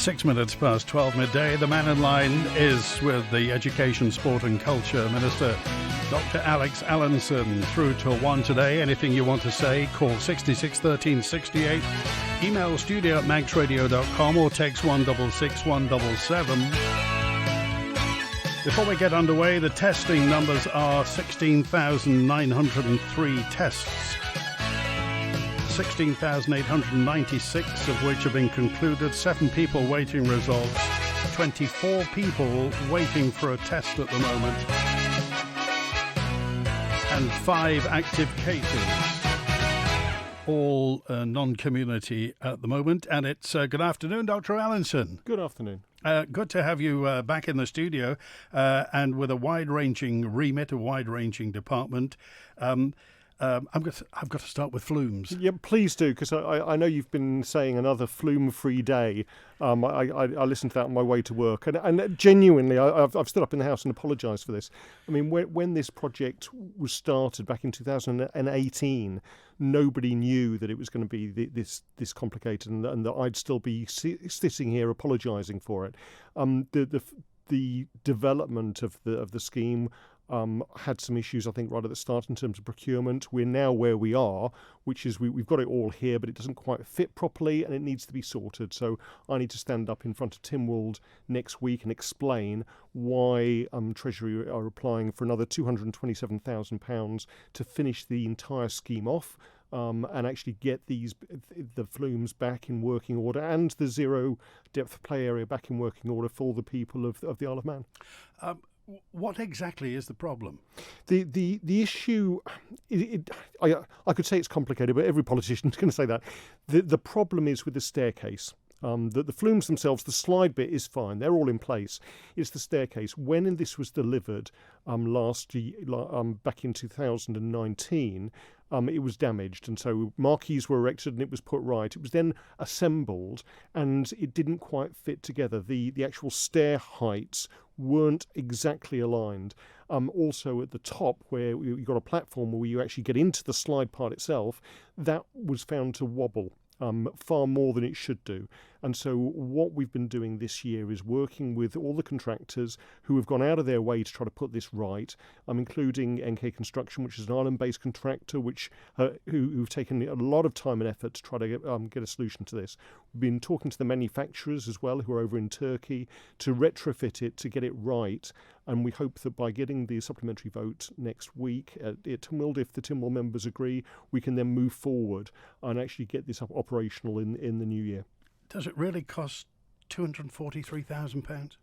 6 minutes past 12 midday. The Mannin Line is with the Education, Sport and Culture Minister, Dr. Alex Allinson, through till 1 today. Anything you want to say, call 66 13 68, email studio@manxradio.com or text 166 177. Before we get underway, the testing numbers are 16,903 tests. 16,896 of which have been concluded, 7 people waiting results, 24 people waiting for a test at the moment, and 5 active cases, all non-community at the moment. And it's good afternoon, Dr. Allinson. Good afternoon. Good to have you back in the studio and with a wide-ranging remit, a wide-ranging department. I've got to start with flumes. Yeah, please do, because I know you've been saying another flume-free day. I listened to that on my way to work, and genuinely, I've stood up in the house and apologised for this. I mean, when this project was started back in 2018, nobody knew that it was going to be this complicated, and that I'd still be sitting here apologising for it. The development of the scheme had some issues, I think, right at the start in terms of procurement. We're now where we are, which is we've got it all here, but it doesn't quite fit properly and it needs to be sorted. So I need to stand up in front of Tynwald next week and explain why Treasury are applying for another £227,000 to finish the entire scheme off. And actually get the flumes back in working order and the zero depth play area back in working order for the people of the Isle of Man. What exactly is the problem? The issue, I could say it's complicated, but every politician is going to say that. The problem is with the staircase. The flumes themselves, the slide bit is fine. They're all in place. It's the staircase. When this was delivered last year, back in 2019, it was damaged, and so marquees were erected and it was put right. It was then assembled and it didn't quite fit together. The actual stair heights weren't exactly aligned. Also at the top, where you've got a platform where you actually get into the slide part itself, that was found to wobble far more than it should do. And so what we've been doing this year is working with all the contractors who have gone out of their way to try to put this right, including NK Construction, which is an Ireland-based contractor who've taken a lot of time and effort to try to get a solution to this. We've been talking to the manufacturers as well, who are over in Turkey, to retrofit it, to get it right. And we hope that by getting the supplementary vote next week at Tynwald, if the Tynwald members agree, we can then move forward and actually get this up operational in the new year. Does it really cost £243,000?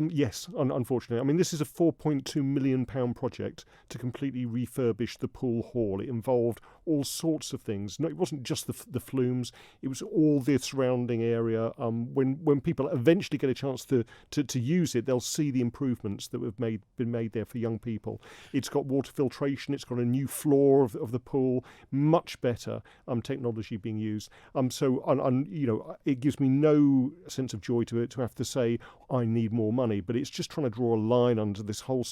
Yes, unfortunately. I mean, this is a £4.2 million project to completely refurbish the pool hall. It involved all sorts of things. No, it wasn't just the flumes. It was all the surrounding area. When people eventually get a chance to use it, they'll see the improvements that have been made there for young people. It's got water filtration. It's got a new floor of the pool. Much better technology being used. So it gives me no sense of joy to have to say I need more money. But it's just trying to draw a line under this whole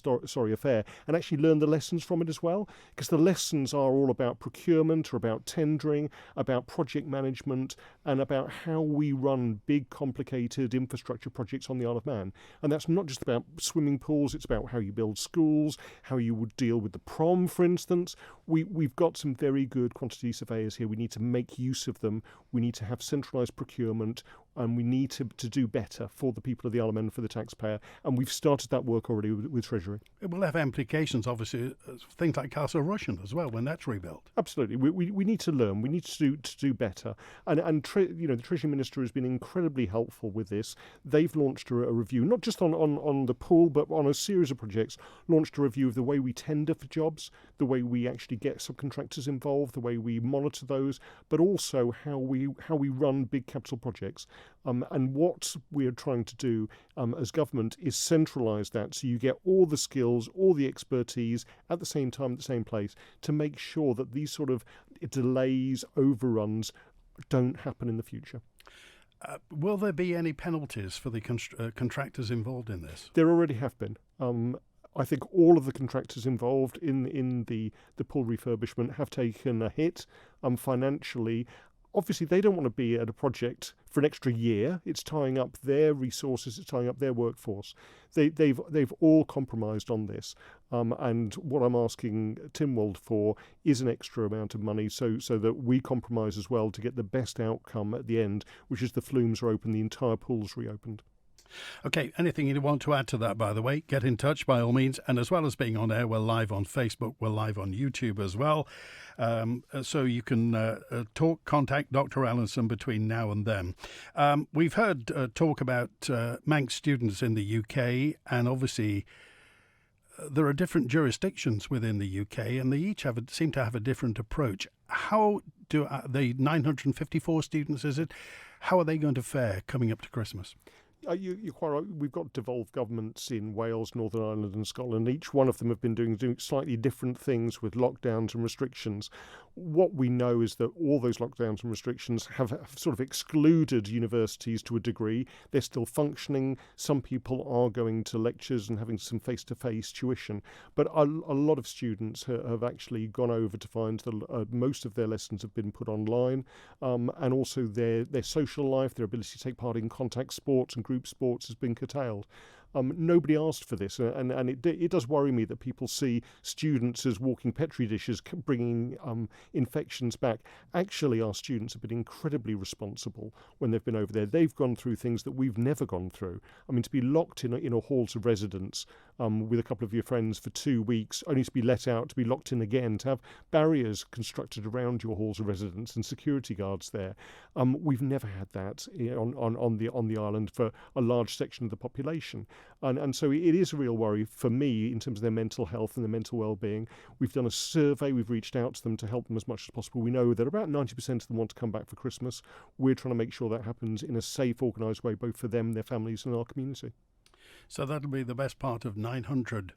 affair and actually learn the lessons from it as well, because the lessons are all about procurement, or about tendering, about project management, and about how we run big, complicated infrastructure projects on the Isle of Man. And that's not just about swimming pools, it's about how you build schools, how you would deal with the prom, for instance. We've got some very good quantity surveyors here. We need to make use of them. We need to have centralised procurement, and we need to do better for the people of the Isle of Man, for the taxpayer. And we've started that work already with Treasury. It will have implications, obviously, things like Castle Rushen as well when that's rebuilt. Absolutely. We need to learn. We need to do better. And the Treasury Minister has been incredibly helpful with this. They've launched a review, not just on the pool, but on a series of projects, launched a review of the way we tender for jobs, the way we actually get subcontractors involved, the way we monitor those, but also how we run big capital projects. And what we are trying to do as government is centralise that, so you get all the skills, all the expertise at the same time, at the same place, to make sure that these sort of delays, overruns don't happen in the future. Will there be any penalties for the contractors involved in this? There already have been. I think all of the contractors involved in the pool refurbishment have taken a hit financially. obviously they don't want to be at a project for an extra year. It's tying up their resources, it's tying up their workforce. They've all compromised on this, and what I'm asking Tynwald for is an extra amount of money so that we compromise as well to get the best outcome at the end, which is the flumes are open, the entire pool's reopened. Okay, anything you want to add to that, by the way, get in touch by all means. And as well as being on air, we're live on Facebook, we're live on YouTube as well. So you can contact Dr. Allinson between now and then. We've heard talk about Manx students in the UK, and obviously there are different jurisdictions within the UK, and they each seem to have a different approach. How do the 954 students, is it? How are they going to fare coming up to Christmas? You're quite right. We've got devolved governments in Wales, Northern Ireland and Scotland. Each one of them have been doing slightly different things with lockdowns and restrictions. What we know is that all those lockdowns and restrictions have sort of excluded universities to a degree. They're still functioning. Some people are going to lectures and having some face-to-face tuition. But a lot of students have actually gone over to find that most of their lessons have been put online. And also their social life, their ability to take part in contact sports and group sports has been curtailed. Nobody asked for this, and it does worry me that people see students as walking petri dishes, bringing infections back. Actually, our students have been incredibly responsible when they've been over there. They've gone through things that we've never gone through. I mean, to be locked in a halls of residence with a couple of your friends for 2 weeks, only to be let out, to be locked in again, to have barriers constructed around your halls of residence and security guards there. We've never had that on the island for a large section of the population. And so it is a real worry for me in terms of their mental health and their mental well-being. We've done a survey, we've reached out to them to help them as much as possible. We know that about 90% of them want to come back for Christmas. We're trying to make sure that happens in a safe, organised way, both for them, their families and our community. So that'll be the best part of 900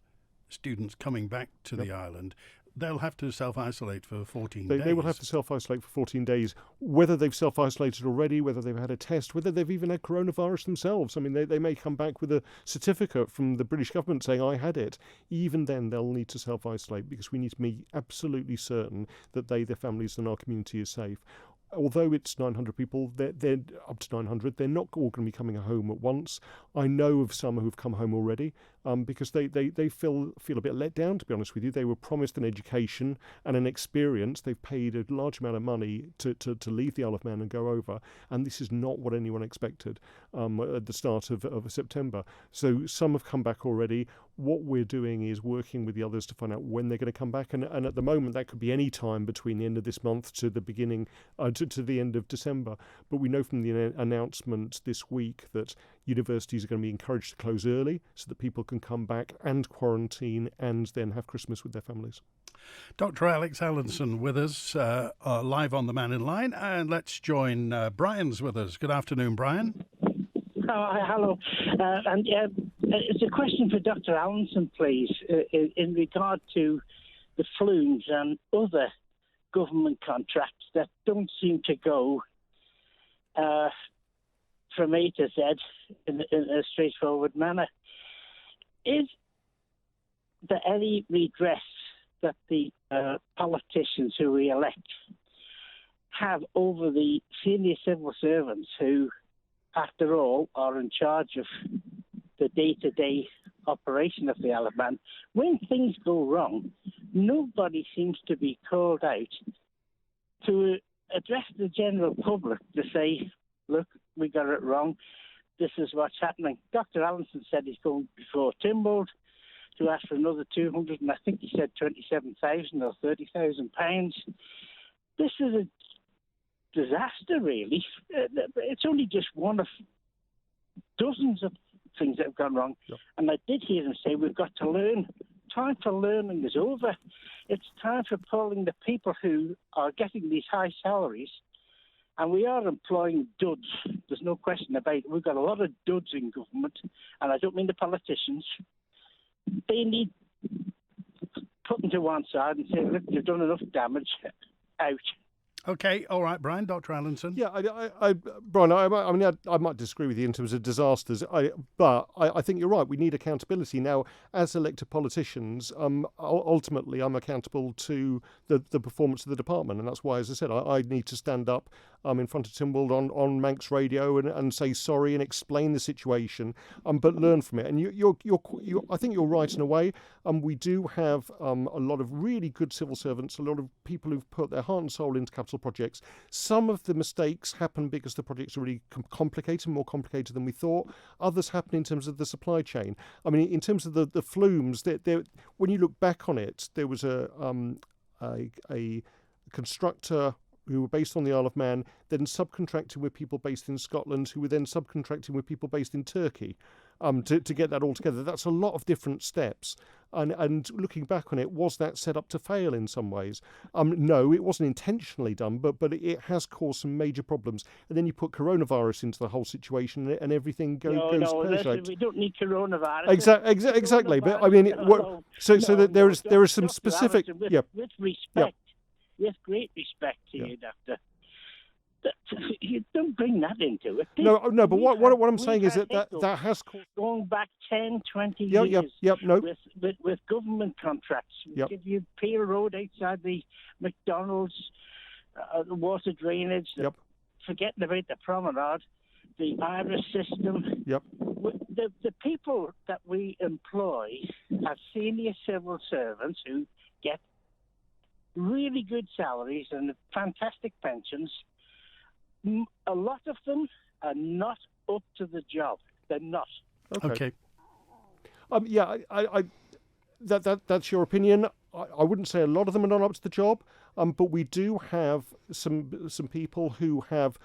students coming back to the island. They'll have to self-isolate for 14 days. They will have to self-isolate for 14 days, whether they've self-isolated already, whether they've had a test, whether they've even had coronavirus themselves. I mean, they may come back with a certificate from the British government saying, I had it. Even then, they'll need to self-isolate because we need to be absolutely certain that they, their families and our community is safe. Although it's 900 people, they're up to 900. They're not all going to be coming home at once. I know of some who've come home already because they feel a bit let down, to be honest with you. They were promised an education and an experience. They've paid a large amount of money to leave the Isle of Man and go over, and this is not what anyone expected at the start of September. So some have come back already. What we're doing is working with the others to find out when they're going to come back, and at the moment that could be any time between the end of this month to the beginning to the end of December. But we know from the announcement this week that universities are going to be encouraged to close early so that people can come back and quarantine and then have Christmas with their families. Dr. Alex Allinson with us live on the Mannin Line, and let's join Brian's with us. Good afternoon, Brian. Hello. It's a question for Dr. Allinson, please, in regard to the flumes and other government contracts that don't seem to go from A to Z in a straightforward manner. Is there any redress that the politicians who we elect have over the senior civil servants who, after all, are in charge of the day-to-day operation of the Isle of Man? When things go wrong, nobody seems to be called out to address the general public to say, look, we got it wrong, this is what's happening. Dr. Allinson said he's going before Tynwald to ask for another 200, and I think he said 27,000 or 30,000 pounds. This is a disaster, really. It's only just one of dozens of things that have gone wrong. Yep. And I did hear him say we've got to learn. Time for learning is over. It's time for pulling the people who are getting these high salaries, and we are employing duds. There's no question about it. We've got a lot of duds in government, and I don't mean the politicians. They need putting to one side and saying, look, you've done enough damage, out. Okay, all right, Brian, Dr. Allinson. Yeah, Brian, I might disagree with you in terms of disasters, but I think you're right. We need accountability. Now, as elected politicians, ultimately, I'm accountable to the performance of the department, and that's why, as I said, I need to stand up in front of Tynwald on Manx Radio and say sorry and explain the situation, but learn from it. And I think you're right in a way. We do have a lot of really good civil servants, a lot of people who've put their heart and soul into capital projects. Some of the mistakes happen because the projects are really complicated, more complicated than we thought. Others happen in terms of the supply chain. I mean, in terms of the flumes, when you look back on it, there was a constructor who were based on the Isle of Man, then subcontracting with people based in Scotland, who were then subcontracting with people based in Turkey to get that all together. That's a lot of different steps. And looking back on it, was that set up to fail in some ways? No, it wasn't intentionally done, but it has caused some major problems. And then you put coronavirus into the whole situation, and everything goes pear-shaped. We don't need coronavirus. Exactly. But I mean, there is some specific. With respect. With great respect to you, Doctor, you don't bring that into it. No. But what I'm saying is that has caused... Going back 10, 20 years with government contracts. We give you Peel Road outside the McDonald's, the water drainage, forgetting about the promenade, the Irish system. The people that we employ are senior civil servants who get really good salaries and fantastic pensions. A lot of them are not up to the job. They're not. Okay. That's your opinion. I wouldn't say a lot of them are not up to the job, but we do have some people who have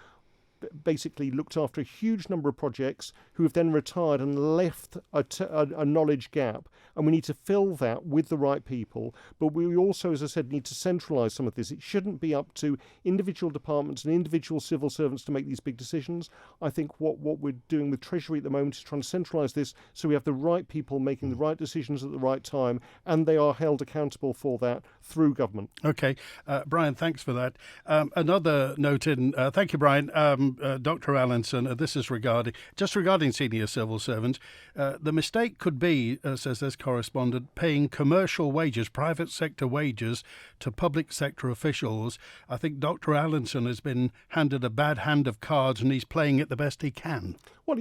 basically looked after a huge number of projects who have then retired and left a knowledge gap, and we need to fill that with the right people. But we also, as I said, need to centralise some of this. It shouldn't be up to individual departments and individual civil servants to make these big decisions. I think what we're doing with Treasury at the moment is trying to centralise this so we have the right people making the right decisions at the right time, and they are held accountable for that through government. Okay. Brian, thanks for that. Another note in, thank you, Brian, Dr. Allinson, this is regarding senior civil servants. The mistake could be, says this correspondent, paying commercial wages, private sector wages, to public sector officials. I think Dr. Allinson has been handed a bad hand of cards and he's playing it the best he can. Well,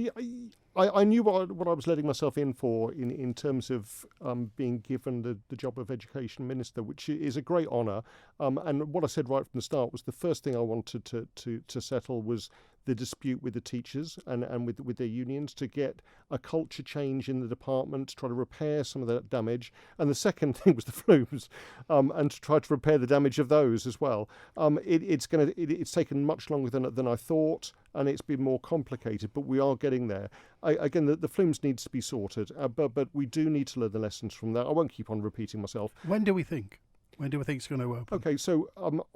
I knew what I was letting myself in for in terms of being given the job of Education Minister, which is a great honour. And what I said right from the start was the first thing I wanted to settle was the dispute with the teachers and with their unions, to get a culture change in the department, to try to repair some of that damage. And the second thing was the flumes, and to try to repair the damage of those as well. It's taken much longer than I thought, and it's been more complicated, but we are getting there. Again, the flumes needs to be sorted, but we do need to learn the lessons from that. I won't keep on repeating myself. When do we think it's going to open? Okay, so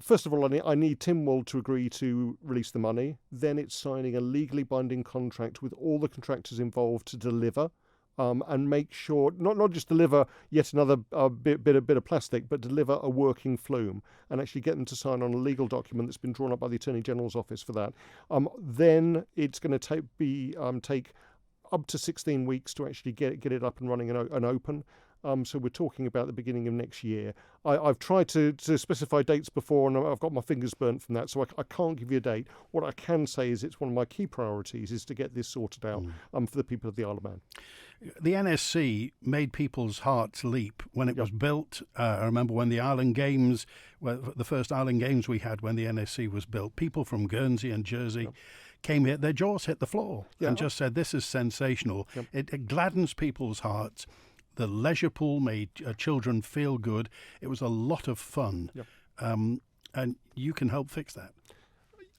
first of all, I need Tynwald to agree to release the money. Then it's signing a legally binding contract with all the contractors involved to deliver, and make sure not just deliver yet another bit of plastic, but deliver a working flume, and actually get them to sign on a legal document that's been drawn up by the Attorney General's office for that. Then it's going to take up to 16 weeks to actually get it up and running and open. So we're talking about the beginning of next year. I've tried to specify dates before, and I've got my fingers burnt from that, so I can't give you a date. What I can say is it's one of my key priorities is to get this sorted out for the people of the Isle of Man. The NSC made people's hearts leap when it was built. I remember when the Island Games, the first Island Games we had when the NSC was built, people from Guernsey and Jersey came here, their jaws hit the floor and just said, this is sensational. It gladdens people's hearts. The leisure pool made children feel good. It was a lot of fun. And you can help fix that.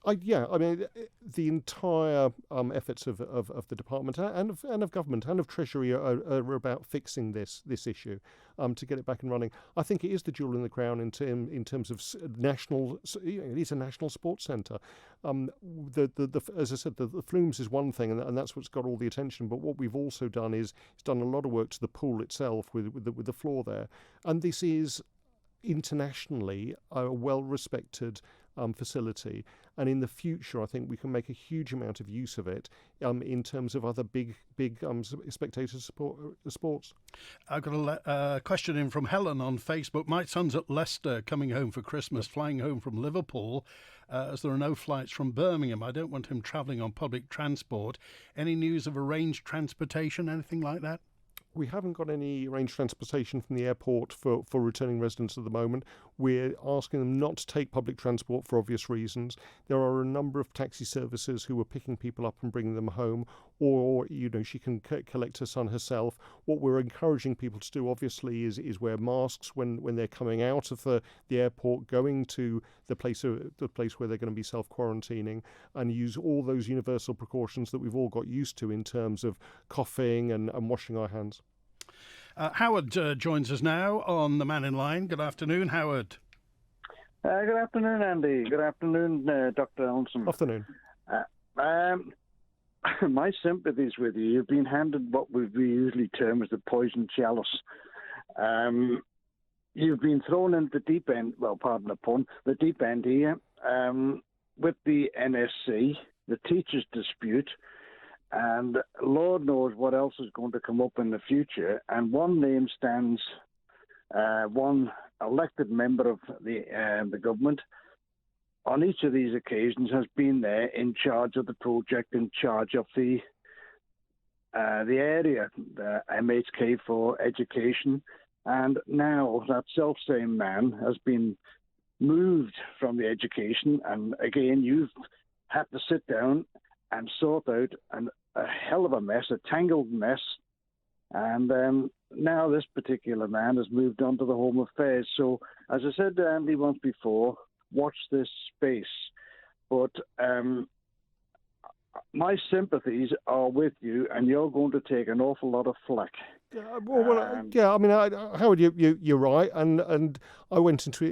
I mean, the entire efforts of the department and of government and of Treasury are about fixing this issue to get it back and running. I think it is the jewel in the crown in terms of national. It is a national sports centre. As I said, the flumes is one thing, and that's what's got all the attention. But what we've also done is it's done a lot of work to the pool itself with the floor there, and this is internationally a well-respected facility. And in the future, I think we can make a huge amount of use of it in terms of other big spectator sports. I've got a question in from Helen on Facebook. My son's at Leicester coming home for Christmas, flying home from Liverpool, as there are no flights from Birmingham. I don't want him travelling on public transport. Any news of arranged transportation, anything like that? We haven't got any arranged transportation from the airport for returning residents at the moment. We're asking them not to take public transport for obvious reasons. There are a number of taxi services who are picking people up and bringing them home, or she can collect her son herself. What we're encouraging people to do, obviously, is wear masks when they're coming out of the airport, going to the place where they're going to be self-quarantining, and use all those universal precautions that we've all got used to in terms of coughing and washing our hands. Howard joins us now on the Mannin Line. Good afternoon, Howard. Good afternoon, Andy. Good afternoon, Dr. Allinson. Afternoon. My sympathies with you. You've been handed what we usually term as the poison chalice. You've been thrown into the deep end, well, pardon the pun, the deep end here, with the NSC, the teachers' dispute, and Lord knows what else is going to come up in the future. And one name stands, one elected member of the government on each of these occasions has been there in charge of the project, in charge of the area, the MHK for education. And now that self-same man has been moved from the education. And again, you've had to sit down and sort out a hell of a mess, a tangled mess. And now this particular man has moved on to the Home Affairs. So, as I said to Andy once before, watch this space. But my sympathies are with you, and you're going to take an awful lot of flack. Howard, you're right, and I went into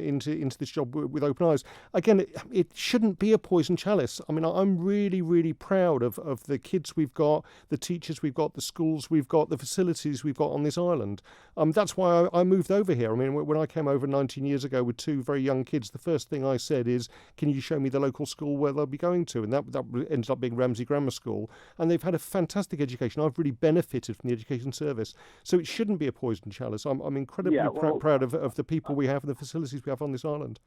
this job with open eyes. Again, it shouldn't be a poison chalice. I mean, I'm really, really proud of the kids we've got, the teachers we've got, the schools we've got, the facilities we've got on this island. That's why I moved over here. I mean, when I came over 19 years ago with two very young kids, the first thing I said is, can you show me the local school where they'll be going to? And that ended up being Ramsey Grammar School. And they've had a fantastic education. I've really benefited from the education service. So it shouldn't be a poison chalice. I'm incredibly proud of the people we have and the facilities we have on this island.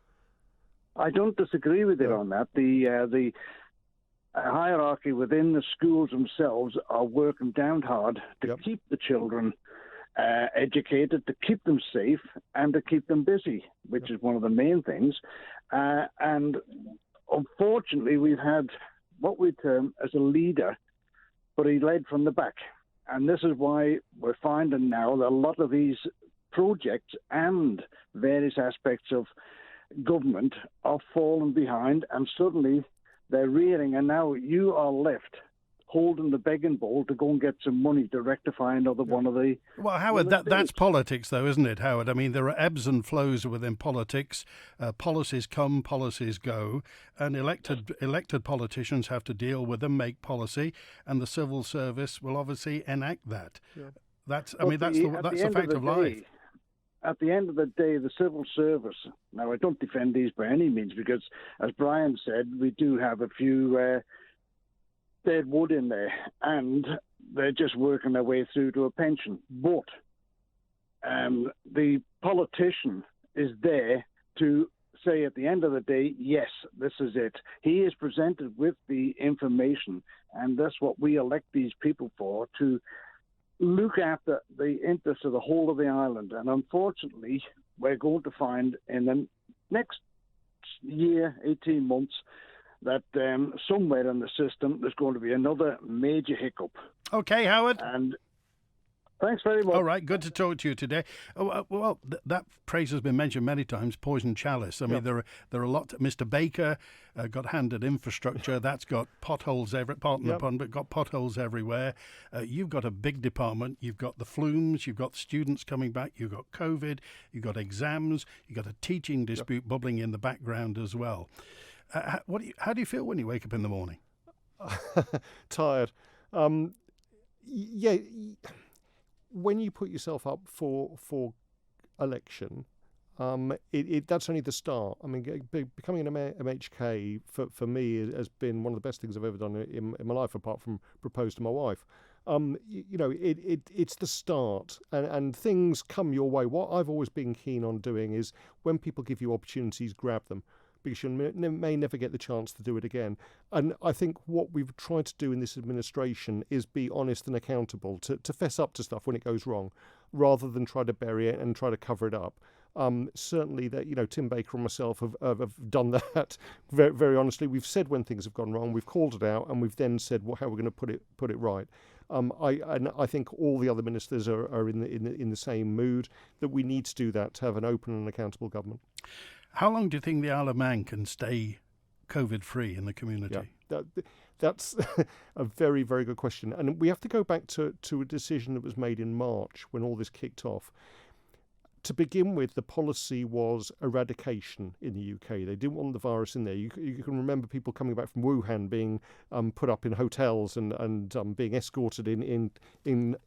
I don't disagree with you on that. The hierarchy within the schools themselves are working down hard to keep the children educated, to keep them safe, and to keep them busy, which is one of the main things. And unfortunately, we've had what we term as a leader, but he led from the back. And this is why we're finding now that a lot of these projects and various aspects of government are falling behind, and suddenly they're rearing, and now you are left holding the begging bowl to go and get some money to rectify another one of the... Well, Howard, that's politics, though, isn't it, Howard? I mean, there are ebbs and flows within politics. Policies come, policies go, and elected politicians have to deal with them, make policy, and the civil service will obviously enact that. Yeah. That's the fact of life. At the end of the day, the civil service, now I don't defend these by any means, because as Brian said, we do have a few dead wood in there, and they're just working their way through to a pension. But the politician is there to say at the end of the day, yes, this is it. He is presented with the information, and that's what we elect these people for, to look after the interests of the whole of the island. And unfortunately, we're going to find in the next year, 18 months, that somewhere in the system there's going to be another major hiccup. Okay, Howard. And thanks very much. All right, good to talk to you today. That phrase has been mentioned many times, poison chalice. I mean, there are a lot. Mr. Baker got handed infrastructure. That's got potholes pardon the pun, but got potholes everywhere. You've got a big department. You've got the flumes. You've got students coming back. You've got COVID. You've got exams. You've got a teaching dispute bubbling in the background as well. How do you feel when you wake up in the morning? Tired. When you put yourself up for election, that's only the start. I mean, becoming an MHK for me has been one of the best things I've ever done in my life, apart from propose to my wife. It's the start, and things come your way. What I've always been keen on doing is when people give you opportunities, grab them, because you may never get the chance to do it again. And I think what we've tried to do in this administration is be honest and accountable, to fess up to stuff when it goes wrong, rather than try to bury it and try to cover it up. Certainly, that Tim Baker and myself have done that very, very honestly. We've said when things have gone wrong, we've called it out, and we've then said how we're going to put it right. I think all the other ministers are in the same mood, that we need to do that to have an open and accountable government. How long do you think the Isle of Man can stay COVID-free in the community? Yeah, that's a very, very good question. And we have to go back to a decision that was made in March when all this kicked off. To begin with, the policy was eradication in the UK. They didn't want the virus in there. You can remember people coming back from Wuhan being put up in hotels and being escorted in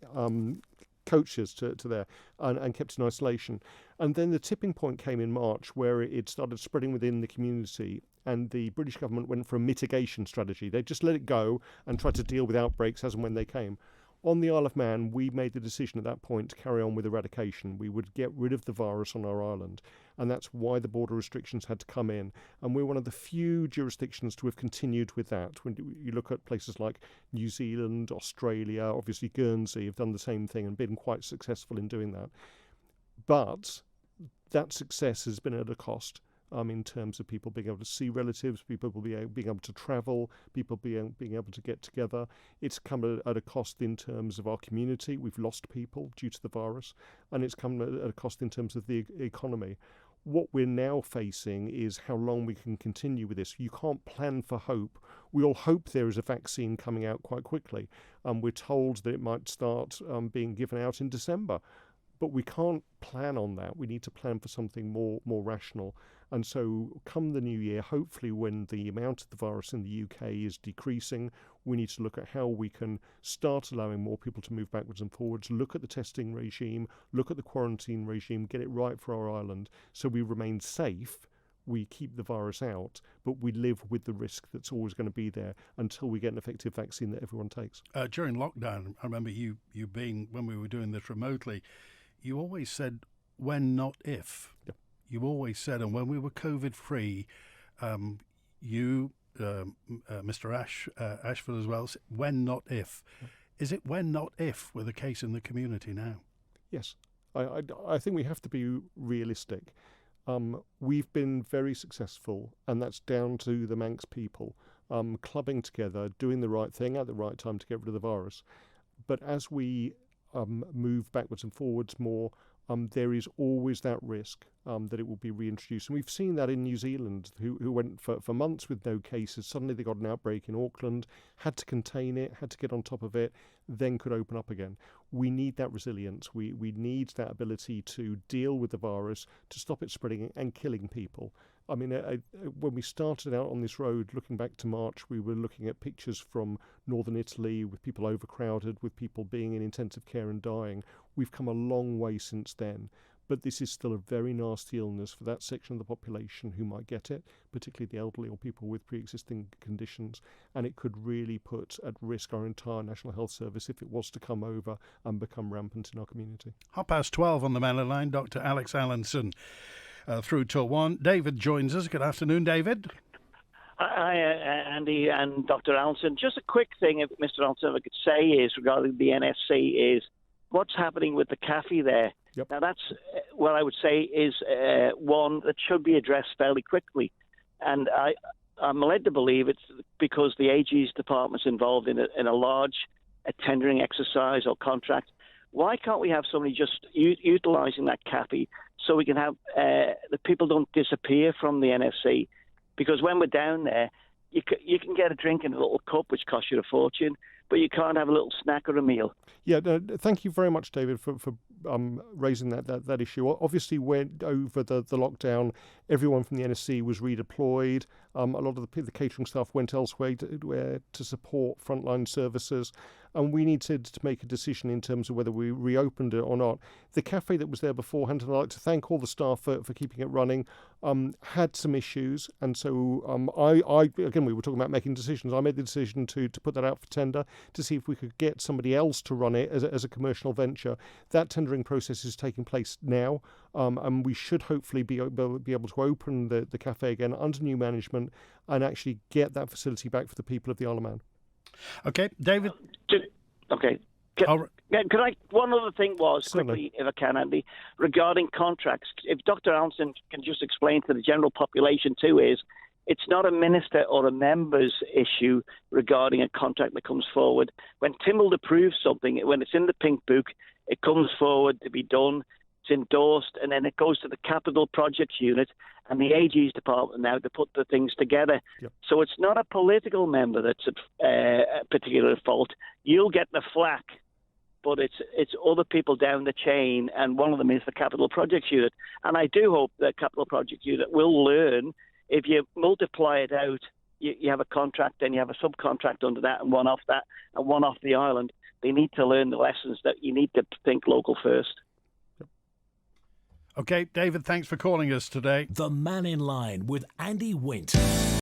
coaches to there and kept in isolation. And then the tipping point came in March, where it started spreading within the community, and the British government went for a mitigation strategy. They just let it go and tried to deal with outbreaks as and when they came. On the Isle of Man, we made the decision at that point to carry on with eradication. We would get rid of the virus on our island, and that's why the border restrictions had to come in. And we're one of the few jurisdictions to have continued with that. When you look at places like New Zealand, Australia, obviously Guernsey have done the same thing and been quite successful in doing that. But that success has been at a cost. In terms of people being able to see relatives, people being able to travel, people being able to get together. It's come at a cost in terms of our community. We've lost people due to the virus, and it's come at a cost in terms of the economy. What we're now facing is how long we can continue with this. You can't plan for hope. We all hope there is a vaccine coming out quite quickly. We're told that it might start being given out in December. But we can't plan on that. We need to plan for something more rational. And so come the new year, hopefully when the amount of the virus in the UK is decreasing, we need to look at how we can start allowing more people to move backwards and forwards, look at the testing regime, look at the quarantine regime, get it right for our island so we remain safe. We keep the virus out, but we live with the risk that's always going to be there until we get an effective vaccine that everyone takes. During lockdown, I remember you being, when we were doing this remotely, you always said, when, not if. Yep. You always said, and when we were COVID-free, you, Mr. Ashford as well, said, when, not if. Yep. Is it when, not if, with a case in the community now? Yes. I think we have to be realistic. We've been very successful, and that's down to the Manx people clubbing together, doing the right thing at the right time to get rid of the virus. But as we move backwards and forwards more, there is always that risk that it will be reintroduced. And we've seen that in New Zealand, who went for months with no cases. Suddenly they got an outbreak in Auckland, had to contain it, had to get on top of it, then could open up again. We need that resilience. We need that ability to deal with the virus, to stop it spreading and killing people. I mean, when we started out on this road, looking back to March, we were looking at pictures from northern Italy with people overcrowded, with people being in intensive care and dying. We've come a long way since then, but this is still a very nasty illness for that section of the population who might get it, particularly the elderly or people with pre-existing conditions, and it could really put at risk our entire National Health Service if it was to come over and become rampant in our community. 12:30 on the Mannin Line, Dr. Alex Allinson. Through till 1. David joins us. Good afternoon, David. Hi, Andy and Dr. Allinson. Just a quick thing, if Mr. Allinson, I could say is regarding the NFC is what's happening with the cafe there. Yep. Now, that's what I would say is one that should be addressed fairly quickly. And I'm led to believe it's because the AG's department's involved in a large tendering exercise or contract. Why can't we have somebody just utilising that cafe so we can have the people don't disappear from the NFC? Because when we're down there, you can get a drink in a little cup, which costs you a fortune, but you can't have a little snack or a meal. Yeah, thank you very much, David, for raising that issue. Obviously, when over the lockdown, everyone from the NSC was redeployed. A lot of the catering staff went elsewhere to support frontline services. and we need to make a decision in terms of whether we reopened it or not. The cafe that was there beforehand, and I'd like to thank all the staff for keeping it running, had some issues, and so I again, we were talking about making decisions. I made the decision to put that out for tender to see if we could get somebody else to run it as a commercial venture. That tendering process is taking place now, and we should hopefully be able to open the cafe again under new management and actually get that facility back for the people of the Isle of Man. Okay, David. Okay. Could I? One other thing was, quickly, if I can, Andy, regarding contracts. If Dr. Allinson can just explain to the general population too, it's not a minister or a member's issue regarding a contract that comes forward. When Tynwald approves something, when it's in the pink book, it comes forward to be done. It's endorsed, and then it goes to the capital projects unit and the AG's department now to put the things together. Yep. So it's not a political member that's at a particular fault. You'll get the flack, but it's other people down the chain, and one of them is the capital projects unit. And I do hope the capital projects unit will learn, if you multiply it out, you have a contract, then you have a subcontract under that, and one off that, and one off the island. They need to learn the lessons that you need to think local first. Okay, David, thanks for calling us today. The Mannin Line with Andy Wint.